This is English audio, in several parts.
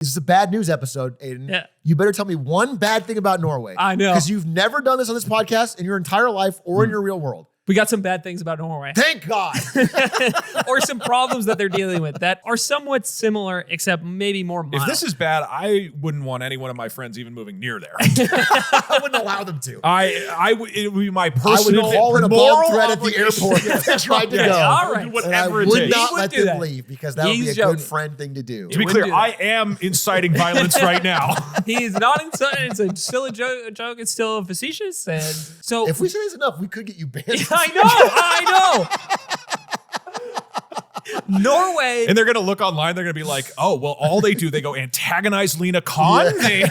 This is a bad news episode, Aiden. Yeah. You better tell me one bad thing about Norway. I know. Because you've never done this on this podcast in your entire life or in your real world. We got some bad things about Norway. Thank God. Or some problems that they're dealing with that are somewhat similar, except maybe more mild. If this is bad, I wouldn't want any one of my friends even moving near there. I wouldn't allow them to. It would be my I personal would call in a bomb moral threat at the obligation. airport if they tried to Yes, go. all right. And I Whatever it would takes. not He would let do them that. leave because that would be He's a joking. good friend thing to do. To be wouldn't clear, do I that. am inciting violence right now. He's not inside. It's still a joke. It's still facetious. And so If we say this enough, we could get you banned. I know. Norway. And they're going to look online. They're going to be like, oh, well, all they do, they go antagonize Lena Khan. Yeah.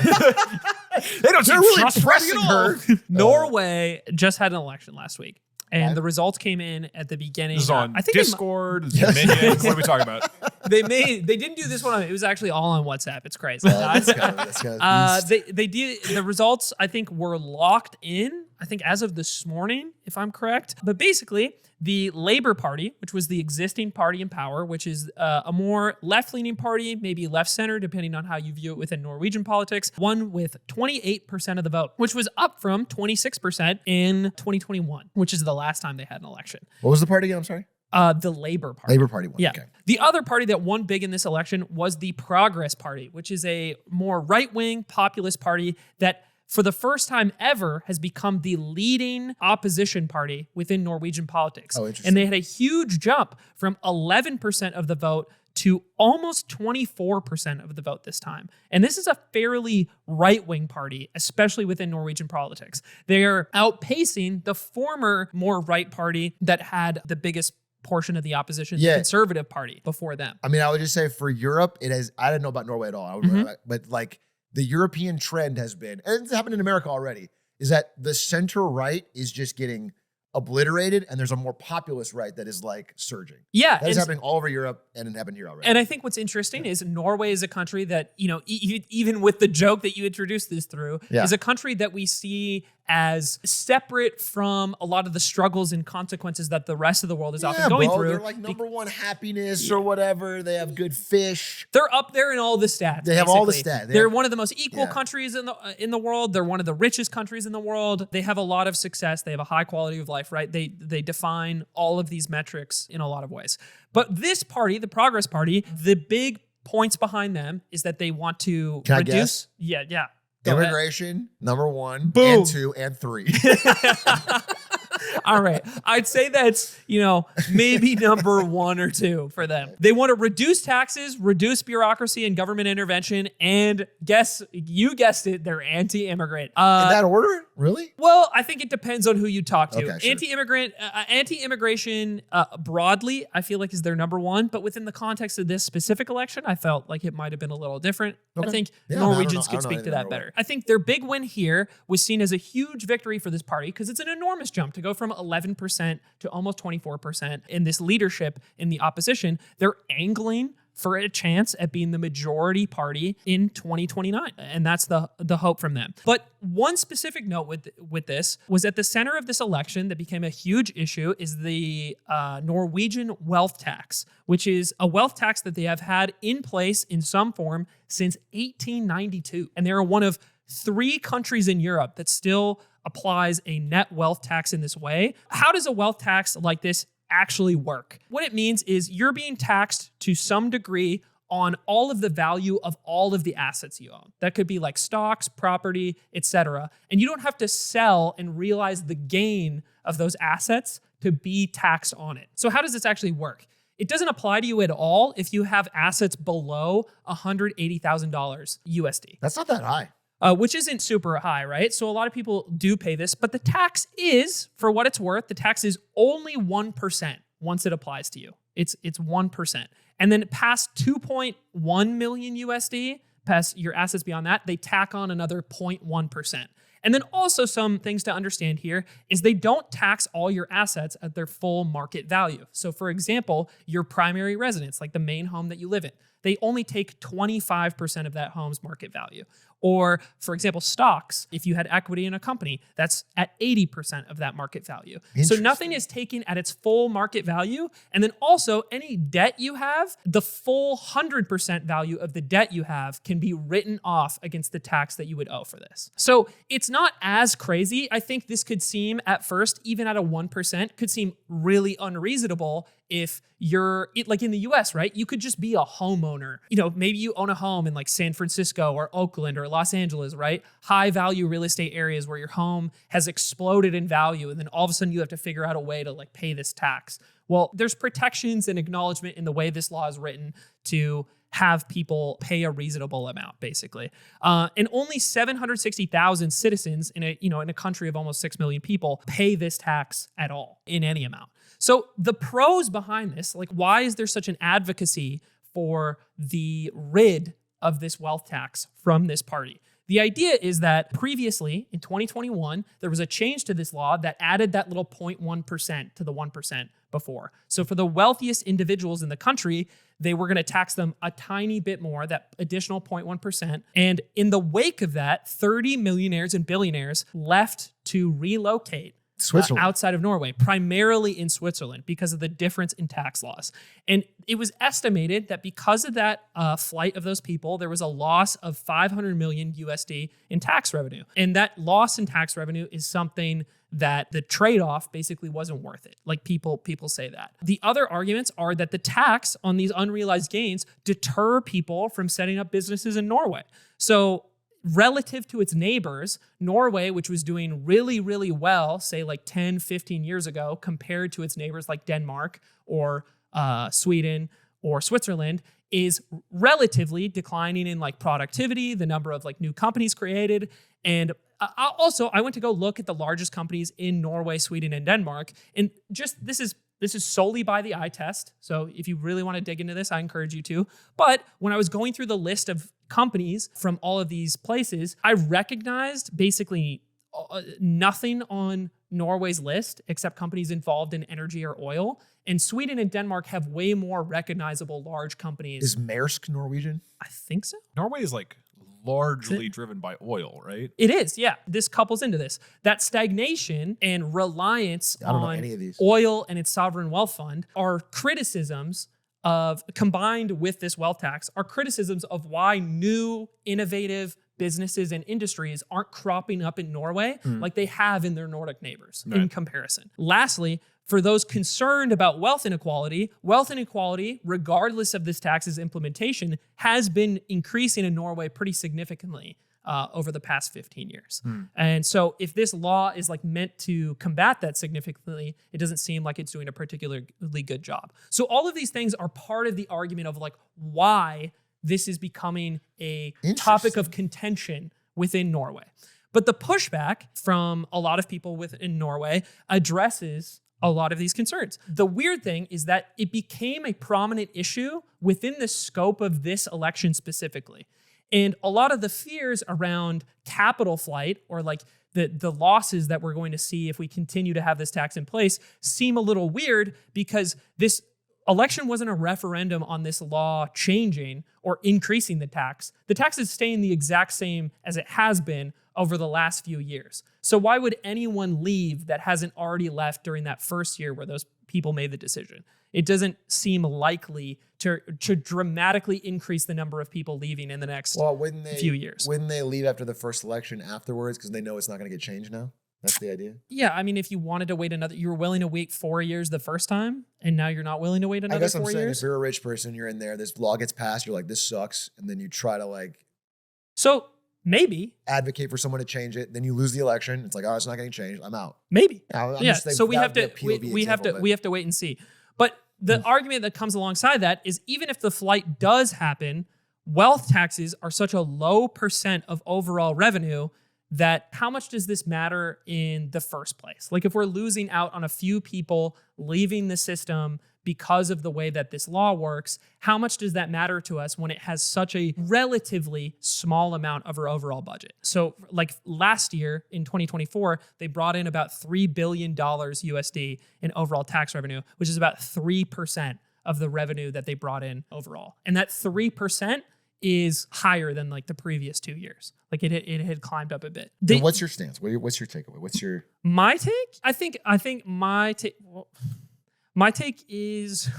They don't seem They're really trustworthy pressing at all. her. Norway just had an election last week. And Okay. the results came in at the beginning. This is on I think Discord, Yes. Dominion. What are we talking about? they didn't do this one. It was actually all on WhatsApp. It's crazy. That's gotta be- They did the results. I think were locked in. I think as of this morning, if I'm correct. But basically, the Labour Party, which was the existing party in power, which is a more left-leaning party, maybe left-center, depending on how you view it within Norwegian politics, won with 28% of the vote, which was up from 26% in 2021, which is the last time they had an election. What was the party again? I'm sorry. The Labour Party. Labour Party won. Yeah. Okay. The other party that won big in this election was the Progress Party, which is a more right-wing populist party that for the first time ever has become the leading opposition party within Norwegian politics. Oh, interesting. And they had a huge jump from 11% of the vote to almost 24% of the vote this time. And this is a fairly right-wing party, especially within Norwegian politics. They are outpacing the former more right party that had the biggest portion of the opposition, Yeah. the Conservative Party, before them. I mean, I would just say for Europe, it has. I didn't know about Norway at all. I would, but like the European trend has been, and it's happened in America already, is that the center right is just getting obliterated, and there's a more populist right that is like surging. Yeah. That is and- happening all over Europe, and it happened here already. And I think what's interesting is Norway is a country that, you know, even with the joke that you introduced this through, Yeah. is a country that we see as separate from a lot of the struggles and consequences that the rest of the world is often going through. They're like number one happiness or whatever. They have good fish. They're up there in all the stats. They have all the basically. stats. They They're have- one of the most equal Yeah. countries in the world. They're one of the richest countries in the world. They have a lot of success. They have a high quality of life, right? They define all of these metrics in a lot of ways. But this party, the Progress Party, the big points behind them is that they want to Can I reduce. guess? Yeah. Go ahead. Immigration, number one, Boom. and two, and three. All right. I'd say that's, maybe number one or two for them. They want to reduce taxes, reduce bureaucracy and government intervention, and you guessed it, they're anti-immigrant. In that order? Really? Well, I think it depends on who you talk to. Okay, sure. Anti-immigration broadly, I feel like is their number one. But within the context of this specific election, I felt like it might have been a little different. Okay. I think Yeah, I don't Norwegians know- I could don't know speak to anything that about better. I think their big win here was seen as a huge victory for this party because it's an enormous jump to go from 11% to almost 24% in this leadership in the opposition. They're angling for a chance at being the majority party in 2029. And that's the hope from them. But one specific note with this was at the center of this election that became a huge issue is the Norwegian wealth tax, which is a wealth tax that they have had in place in some form since 1892. And they are one of 3 countries in Europe that still applies a net wealth tax in this way. How does a wealth tax like this actually work? What it means is you're being taxed to some degree on all of the value of all of the assets you own. That could be like stocks, property, etc. And you don't have to sell and realize the gain of those assets to be taxed on it. So how does this actually work? It doesn't apply to you at all if you have assets below $180,000 USD. That's not that high. Which isn't super high, right? So a lot of people do pay this, but the tax is, for what it's worth, the tax is only 1% once it applies to you. It's 1%. And then past 2.1 million USD, past your assets beyond that, they tack on another 0.1%. And then also some things to understand here is they don't tax all your assets at their full market value. So for example, your primary residence, like the main home that you live in, they only take 25% of that home's market value. Or, for example, stocks, if you had equity in a company, that's at 80% of that market value. So nothing is taken at its full market value. And then also, any debt you have, the full 100% value of the debt you have can be written off against the tax that you would owe for this. So it's not as crazy. I think this could seem at first, even at a 1%, could seem really unreasonable if you're like in the US, right? You could just be a homeowner. Maybe you own a home in like San Francisco or Oakland or Los Angeles, right? High value real estate areas where your home has exploded in value. And then all of a sudden you have to figure out a way to like pay this tax. Well, there's protections and acknowledgement in the way this law is written to have people pay a reasonable amount, basically. And only 760,000 citizens in a country of almost 6 million people pay this tax at all in any amount. So the pros behind this, like why is there such an advocacy for the rid of this wealth tax from this party? The idea is that previously, in 2021, there was a change to this law that added that little 0.1% to the 1% before. So for the wealthiest individuals in the country, they were going to tax them a tiny bit more, that additional 0.1%. And in the wake of that, 30 millionaires and billionaires left to relocate Switzerland. Outside of Norway, primarily in Switzerland because of the difference in tax laws. And it was estimated that because of that flight of those people, there was a loss of 500 million USD in tax revenue. And that loss in tax revenue is something that the trade-off basically wasn't worth it. Like people say that. The other arguments are that the tax on these unrealized gains deter people from setting up businesses in Norway. So relative to its neighbors, Norway, which was doing really, really well, say like 10, 15 years ago, compared to its neighbors like Denmark or Sweden or Switzerland, is relatively declining in like productivity, the number of like new companies created. And also, I went to go look at the largest companies in Norway, Sweden, and Denmark. And just this is solely by the eye test. So if you really want to dig into this, I encourage you to. But when I was going through the list of companies from all of these places, I recognized basically nothing on Norway's list except companies involved in energy or oil. And Sweden and Denmark have way more recognizable large companies. Is Maersk Norwegian? I think so. Norway is like largely driven by oil, right? It is, yeah. This couples into this. That stagnation and reliance on any of these. Oil and its sovereign wealth fund are criticisms of, combined with this wealth tax, are criticisms of why new, innovative businesses and industries aren't cropping up in Norway like they have in their Nordic neighbors in comparison. Lastly, for those concerned about wealth inequality, regardless of this tax's implementation, has been increasing in Norway pretty significantly over the past 15 years. And so if this law is like meant to combat that significantly, it doesn't seem like it's doing a particularly good job. So all of these things are part of the argument of like why this is becoming a topic of contention within Norway. But the pushback from a lot of people within Norway addresses a lot of these concerns. The weird thing is that it became a prominent issue within the scope of this election specifically. And a lot of the fears around capital flight or like the losses that we're going to see if we continue to have this tax in place seem a little weird because this election wasn't a referendum on this law changing or increasing the tax. The tax is staying the exact same as it has been over the last few years. So why would anyone leave that hasn't already left during that first year where those people made the decision? It doesn't seem likely to dramatically increase the number of people leaving in the next few years. Wouldn't they leave after the first election afterwards because they know it's not going to get changed now? That's the idea. Yeah, I mean, if you wanted to wait you were willing to wait 4 years the first time, and now you're not willing to wait another 4 years? I guess I'm saying if you're a rich person, you're in there, this law gets passed, you're like, this sucks, and then you try to like... So maybe advocate for someone to change it. Then you lose the election. It's like, oh, it's not getting changed. I'm out. Maybe. Yeah. So we have to wait and see. But the argument that comes alongside that is even if the flight does happen, wealth taxes are such a low % of overall revenue that how much does this matter in the first place? Like if we're losing out on a few people leaving the system because of the way that this law works, how much does that matter to us when it has such a relatively small amount of our overall budget? So like last year in 2024, they brought in about $3 billion USD in overall tax revenue, which is about 3% of the revenue that they brought in overall. And that 3% is higher than like the previous 2 years. Like it had climbed up a bit. And what's your stance? What's your takeaway? What's your my take? I think my take. Well, my take is.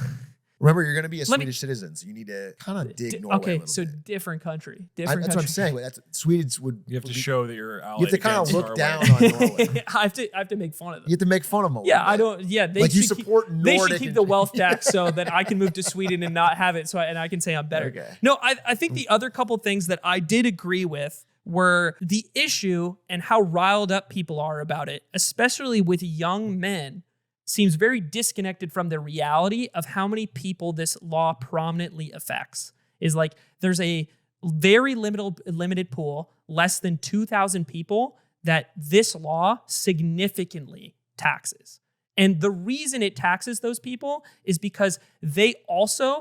Remember, you're going to be a Swedish citizen, so you need to kind of dig Norway a okay, little so bit. different country. That's what I'm saying. But Swedes would. You have to show that you're ally. You have to kind of look Norway. down on Norway. I have to make fun of them. You have to make fun of them. Yeah, I don't. Yeah, they Like you should support keep, They Nordic should keep and- the wealth tax so that I can move to Sweden and not have it. And I can say I'm better. Okay. No, I think the other couple things that I did agree with were the issue and how riled up people are about it, especially with young men, seems very disconnected from the reality of how many people this law prominently affects. Is like there's a very limited pool, less than 2,000 people that this law significantly taxes. And the reason it taxes those people is because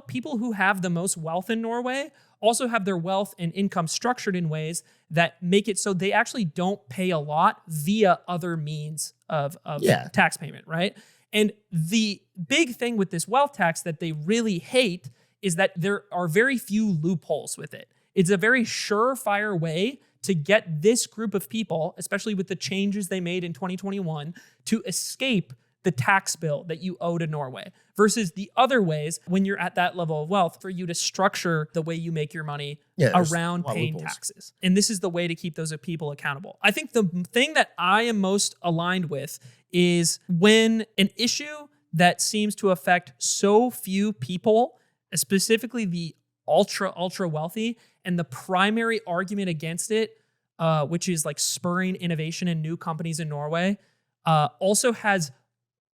people who have the most wealth in Norway also have their wealth and income structured in ways that make it so they actually don't pay a lot via other means of tax payment, right? And the big thing with this wealth tax that they really hate is that there are very few loopholes with it. It's a very surefire way to get this group of people, especially with the changes they made in 2021, to escape the tax bill that you owe to Norway versus the other ways when you're at that level of wealth for you to structure the way you make your money around paying taxes. And this is the way to keep those people accountable. I think the thing that I am most aligned with is when an issue that seems to affect so few people, specifically the ultra wealthy, and the primary argument against it, which is like spurring innovation and new companies in Norway, also has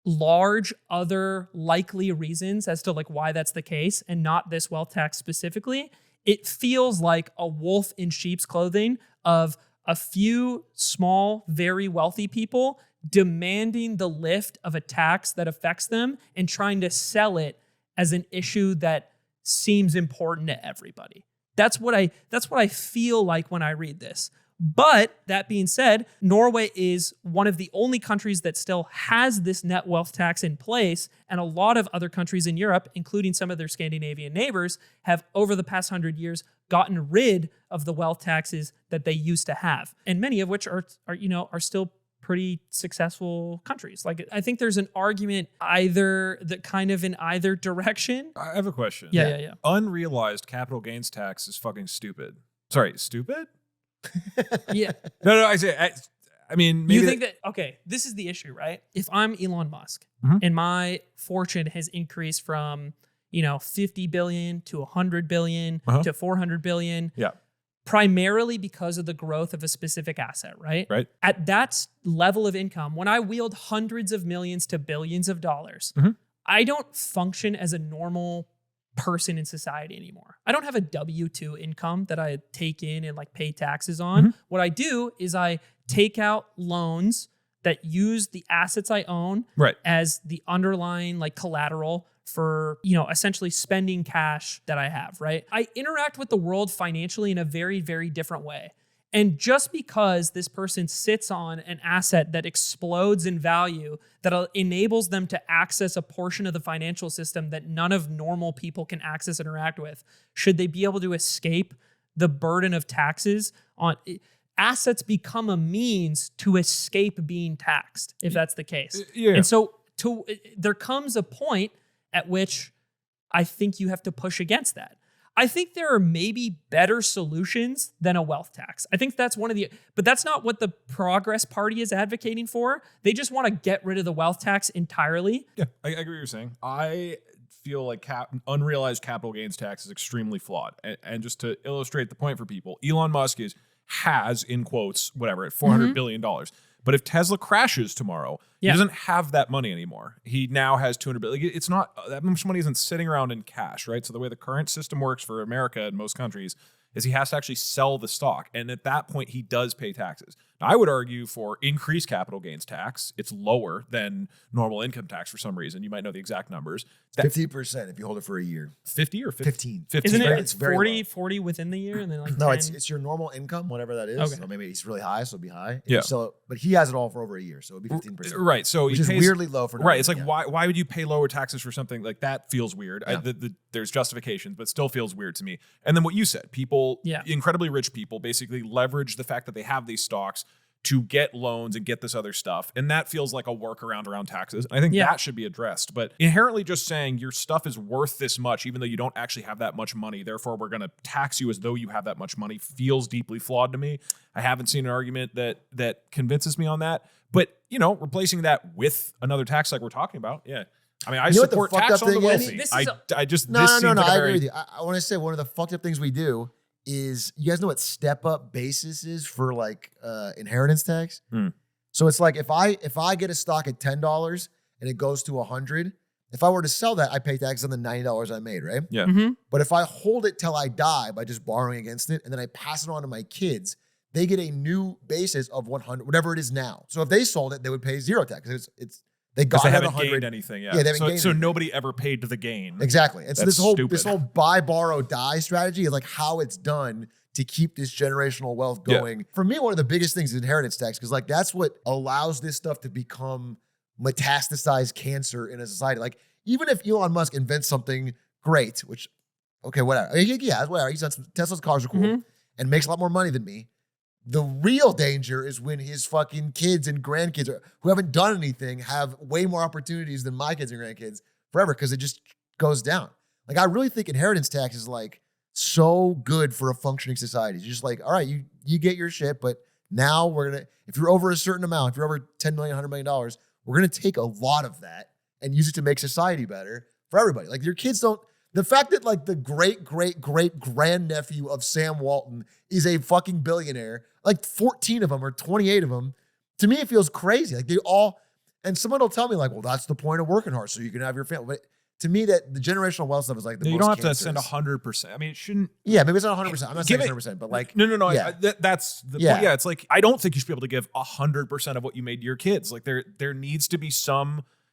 large other likely reasons as to like why that's the case and not this wealth tax specifically. It feels like a wolf in sheep's clothing of a few small, very wealthy people demanding the lift of a tax that affects them and trying to sell it as an issue that seems important to everybody. That's what I feel like when I read this. But that being said, Norway is one of the only countries that still has this net wealth tax in place. And a lot of other countries in Europe, including some of their Scandinavian neighbors, have over the past 100 years gotten rid of the wealth taxes that they used to have. And many of which are still pretty successful countries. Like I think there's an argument in either direction. I have a question. Yeah. Unrealized capital gains tax is fucking stupid. Sorry, stupid? Yeah. No, I mean, maybe you think that, okay, this is the issue, right? If I'm Elon Musk and my fortune has increased from, 50 billion to 100 billion to 400 billion. Yeah. Primarily because of the growth of a specific asset, right? Right. At that level of income, when I wield hundreds of millions to billions of dollars, I don't function as a normal person in society anymore. I don't have a W-2 income that I take in and like pay taxes on. What I do is I take out loans that use the assets I own as the underlying like collateral for, essentially spending cash that I have, right? I interact with the world financially in a very, very different way. And just because this person sits on an asset that explodes in value, that enables them to access a portion of the financial system that none of normal people can access and interact with, should they be able to escape the burden of taxes on assets become a means to escape being taxed, if that's the case. Yeah. And so there comes a point at which I think you have to push against that. I think there are maybe better solutions than a wealth tax. I think that's but that's not what the Progress Party is advocating for. They just want to get rid of the wealth tax entirely. Yeah, I agree with what you're saying. I feel like unrealized capital gains tax is extremely flawed. And just to illustrate the point for people, Elon Musk has, in quotes, whatever, at $400 billion. But if Tesla crashes tomorrow, he doesn't have that money anymore. He now has $200 billion. It's not, that much money isn't sitting around in cash, right? So the way the current system works for America and most countries is he has to actually sell the stock. And at that point, he does pay taxes. Now, I would argue for increased capital gains tax. It's lower than normal income tax for some reason. You might know the exact numbers. 50% if you hold it for a year. 50 or 15. 15. Isn't it It's very 40, low. 40 within the year and then like No, 10? it's your normal income, whatever that is. Okay. So maybe it's really high, so it'll be high. Yeah. So, but he has it all for over a year, so it'd be 15%. Right. So Which he is pays, weirdly low for right. It's like, yeah. why would you pay lower taxes for something like that? Feels weird. Yeah. There's justifications, but still feels weird to me. And then what you said, people, Yeah. incredibly rich people basically leverage the fact that they have these stocks to get loans and get this other stuff. And that feels like a workaround around taxes. And I think Yeah. that should be addressed. But inherently just saying your stuff is worth this much, even though you don't actually have that much money, therefore we're going to tax you as though you have that much money, feels deeply flawed to me. I haven't seen an argument that convinces me on that. But, replacing that with another tax like we're talking about, yeah. I mean, I You know what the support fucked tax up on the thing is? wealthy. This I is just No, this no, seems no. like a I very, agree with you. I want to say one of the fucked up things we do is, you guys know what step up basis is for like inheritance tax? Hmm. So it's like if I get a stock at $10 and it goes to $100, if I were to sell that, I pay taxes on the $90 I made, right? Yeah. Mm-hmm. But if I hold it till I die by just borrowing against it, and then I pass it on to my kids, they get a new basis of 100, whatever it is now. So if they sold it, they would pay zero tax. They because got they it at haven't 100. gained anything. Yeah. Yeah, they haven't so gained so anything. nobody ever paid to the gain. Exactly. And so That's stupid. this whole buy, borrow, die strategy is like how it's done to keep this generational wealth Yeah. going. For me, one of the biggest things is inheritance tax, because like that's what allows this stuff to become metastasized cancer in a society. Like even if Elon Musk invents something great, which, okay, whatever. I mean, yeah, whatever. He's done some, Tesla's cars are cool Mhm. and makes a lot more money than me. The real danger is when his fucking kids and grandkids who haven't done anything have way more opportunities than my kids and grandkids forever, because it just goes down. Like I really think inheritance tax is like so good for a functioning society. It's just like, all right, you get your shit, but now we're gonna, if you're over a certain amount, if you're over 10 million, $100 million, we're gonna take a lot of that and use it to make society better for everybody. Like your kids don't, the fact that like the great grandnephew of Sam Walton is a fucking billionaire, like 14 of them or 28 of them, to me it feels crazy. Like they all, and someone will tell me like, well, that's the point of working hard, so you can have your family. But to me, that the generational wealth stuff is like the You most don't have to send cancerous. 100%. I mean, it shouldn't. Yeah, maybe it's not 100%. I'm not saying Give it's it- 100%, but like, No. Yeah. That's the Yeah. point. Yeah, it's like I don't think you should be able to give 100% of what you made to your kids. Like there needs to be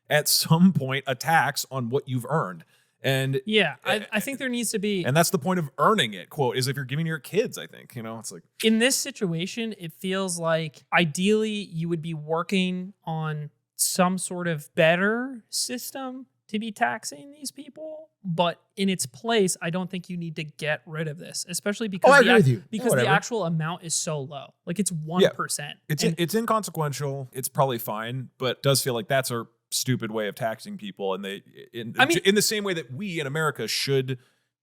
at some point a tax on what you've earned, and Yeah, I think there needs to be, that's the point of earning it. Quote is if you're giving to your kids. I think it's like in this situation, it feels like ideally you would be working on some sort of better system to be taxing these people. But in its place, I don't think you need to get rid of this, especially because I agree with you. because Whatever. the actual amount is so low. Like it's 1%. it's inconsequential. It's probably fine, but it does feel like that's a stupid way of taxing people. And in the same way that we in America should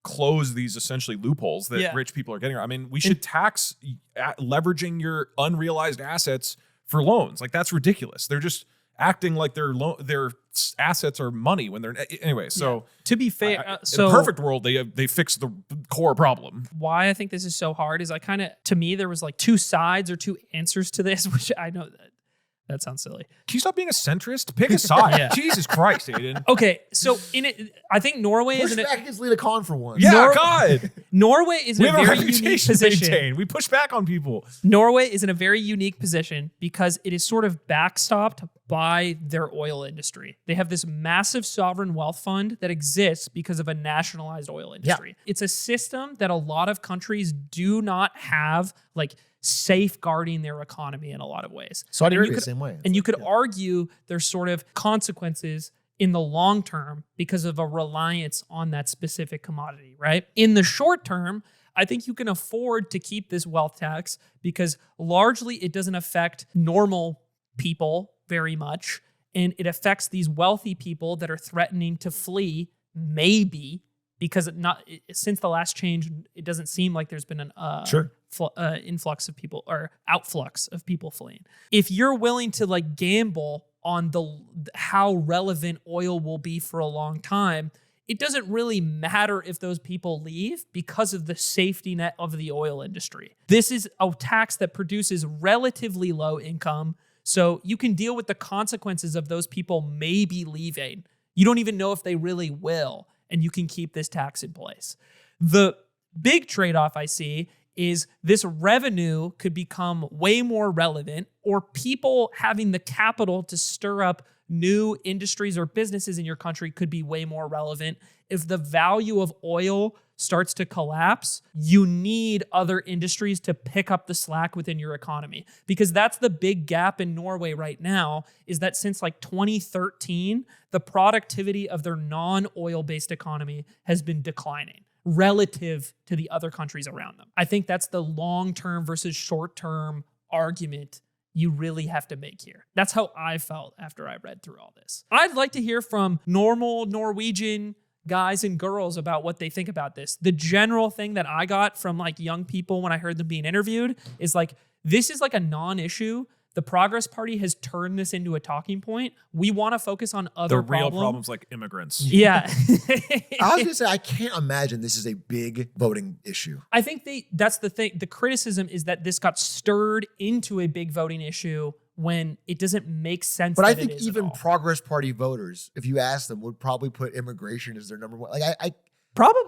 close these essentially loopholes that Yeah. rich people are getting. I mean, we should tax leveraging your unrealized assets for loans. Like that's ridiculous. They're just acting like their assets are money when they're anyway. So To be fair, in so a perfect world, they fix the core problem. why I think this is so hard is to me, there was like two sides or two answers to this, which I know that sounds silly. Can you stop being a centrist? Pick a side. Yeah. Jesus Christ, Aiden. Okay, so I think Norway push is back against Lena Khan for once. Yeah, God. Norway is in We a have a very unique reputation to position. maintain. We push back on people. Norway is in a very unique position because it is sort of backstopped by their oil industry. They have this massive sovereign wealth fund that exists because of a nationalized oil industry. It's a system that a lot of countries do not have, like safeguarding their economy in a lot of ways. Saudi And you Arabia, could- same way. And you could argue there's sort of consequences in the long term because of a reliance on that specific commodity, right? In the short term, I think you can afford to keep this wealth tax because largely it doesn't affect normal people very much. And it affects these wealthy people that are threatening to flee, maybe because since the last change, it doesn't seem like there's been an Sure. influx of people or outflux of people fleeing. If you're willing to like gamble on how relevant oil will be for a long time, it doesn't really matter if those people leave because of the safety net of the oil industry. This is a tax that produces relatively low income, so you can deal with the consequences of those people maybe leaving. You don't even know if they really will, and you can keep this tax in place. The big trade-off I see is this revenue could become way more relevant, or people having the capital to stir up new industries or businesses in your country could be way more relevant. If the value of oil starts to collapse, you need other industries to pick up the slack within your economy. Because that's the big gap in Norway right now, is that since like 2013, the productivity of their non-oil-based economy has been declining relative to the other countries around them. I think that's the long-term versus short-term argument you really have to make here. That's how I felt after I read through all this. I'd like to hear from normal Norwegian guys and girls about what they think about this. The general thing that I got from like young people when I heard them being interviewed is like, this is like a non-issue. The Progress Party has turned this into a talking point. We want to focus on other real problems like immigrants. Yeah. I was gonna say, I can't imagine this is a big voting issue. I think that's the thing. The criticism is that this got stirred into a big voting issue when it doesn't make sense. But I think even Progress Party voters, if you ask them, would probably put immigration as their number one. Like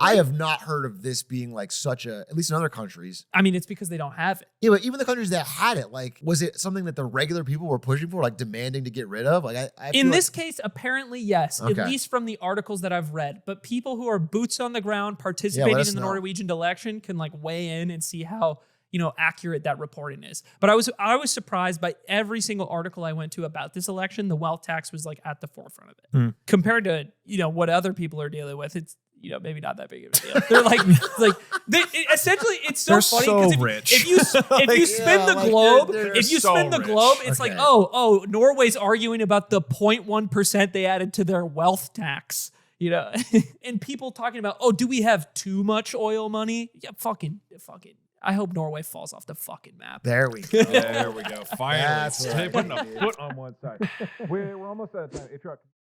I have not heard of this being like such a, at least in other countries. I mean, it's because they don't have it. Yeah, but even the countries that had it, like, was it something that the regular people were pushing for, like demanding to get rid of? Like, in this case, apparently, yes, Okay. at least from the articles that I've read. But people who are boots on the ground participating in the Norwegian election can like weigh in and see how, accurate that reporting is. But I was surprised by every single article I went to about this election. The wealth tax was like at the forefront of it compared to, what other people are dealing with. It's, maybe not that big of a deal. They're essentially, it's so funny because if you spin the globe, it's like, oh, Norway's arguing about the 0.1% they added to their wealth tax, and people talking about, oh, do we have too much oil money? Yeah, fucking. I hope Norway falls off the fucking map. There we go. There we go. Finally, That's right. putting a foot on one side. We're almost out of time. Hey, Truck.